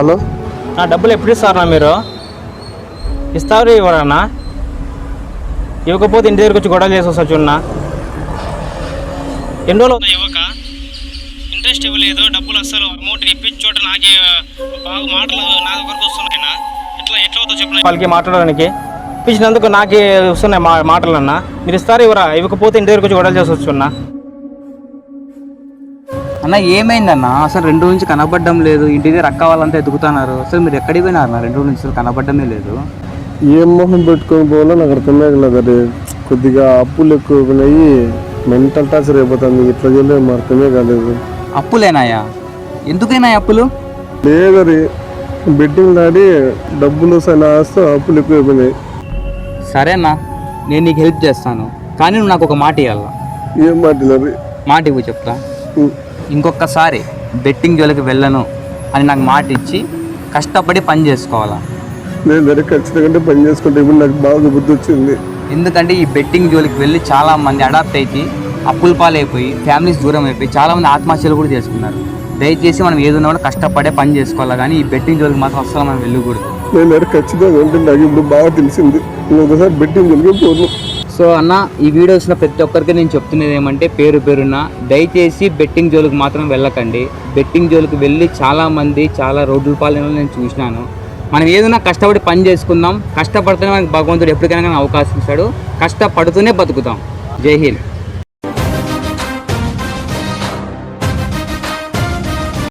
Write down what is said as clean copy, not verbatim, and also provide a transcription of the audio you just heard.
Hello, నా డబ్బులు ఎప్పుడు ఇస్తారన్నా మీరు? ఇస్తారు ఇవ్వరన్నా? ఇవ్వకపోతే ఇంటి దగ్గరికి వచ్చి గొడవలు చేసి వస్తా చూడన్నా. ఎన్ని రోజులు ఇవ్వక ఇంట్రెస్ట్ ఇవ్వలేదు, డబ్బులు అసలు అమౌంట్ ఇప్పించి చోట నాకే బాగా మాటలు నా దగ్గరకు వస్తున్నాయినా. ఎట్లా అవుతుందో చెప్పిన వాళ్ళకి మాట్లాడడానికి ఇప్పించినందుకు నాకే వస్తున్నాయి మాటలన్నా. మీరు ఇస్తారు ఇవ్వరా? ఇవ్వకపోతే ఇంటి దగ్గరికి వచ్చి గొడవలు చేసి వచ్చున్నా. అన్న ఏమైందన్న? అసలు 2 రోజుల నుంచి కనబడడం లేదు. ఇంటి దగ్గర అక్క వాళ్ళంతా ఎదుగుతున్నారు. అసలు మీరు ఎక్కడికి పోయినారు అన్న? 2 రోజుల నుంచి అసలు కనబడడమే లేదు. ఏం మొహం పెట్టుకొని పోవాలో నాకు అర్థమే లేదు. అది కొద్దిగా అప్పులు ఎక్కువైనాయి, మెంటల్ టార్చర్ అయిపోతుంది. ఇట్లా చేయలేదు, అర్థమే కాలేదు. అప్పులేనాయా? ఎందుకైనా అప్పులు? లేదరి బెట్టింగ్ ఆడి డబ్బులు ఆస్తో అప్పులు ఎక్కువైపోయినాయి. సరే అన్న, నేను నీకు హెల్ప్ చేస్తాను, కానీ నువ్వు నాకు ఒక మాట ఇవ్వాల. ఏం మాట్లాడారు? మాట ఇవ్వు చెప్తా. ఇంకొకసారి బెట్టింగ్ జోలికి వెళ్ళను అని నాకు మాట ఇచ్చి కష్టపడి పని చేసుకోవాలా. నేను సరే ఖచ్చితంగా పని చేసుకుంటే ఇప్పుడు నాకు బాగా బుద్ధి వచ్చింది. ఎందుకంటే ఈ బెట్టింగ్ జోలికి వెళ్ళి చాలామంది అడాప్ట్ అయితే అప్పుల పాలైపోయి ఫ్యామిలీస్ దూరం అయిపోయి చాలామంది ఆత్మహత్యలు కూడా చేసుకున్నారు. దయచేసి మనం ఏదైనా కూడా కష్టపడే పని చేసుకోవాలి, కానీ ఈ బెట్టింగ్ జోలికి మాత్రం అస్సలు మనం వెళ్ళకూడదు. నేను సరే ఖచ్చితంగా అంటే నాకు ఇప్పుడు బాగా తెలిసింది. ఇంకొకసారి బెట్టింగ్ జోలికి పోను. సో అన్న, ఈ వీడియోస్లో ప్రతి ఒక్కరికి నేను చెప్తున్నది ఏమంటే పేరున దయచేసి బెట్టింగ్ జోలికి మాత్రం వెళ్ళకండి. బెట్టింగ్ జోలికి వెళ్ళి చాలామంది చాలా రోడ్ల పాలన నేను చూసినాను. మనం ఏదైనా కష్టపడి పని చేసుకుందాం. కష్టపడితేనే మనకి భగవంతుడు ఎప్పటికైనా అవకాశం ఇస్తాడు. కష్టపడుతూనే బతుకుతాం. జై హింద్.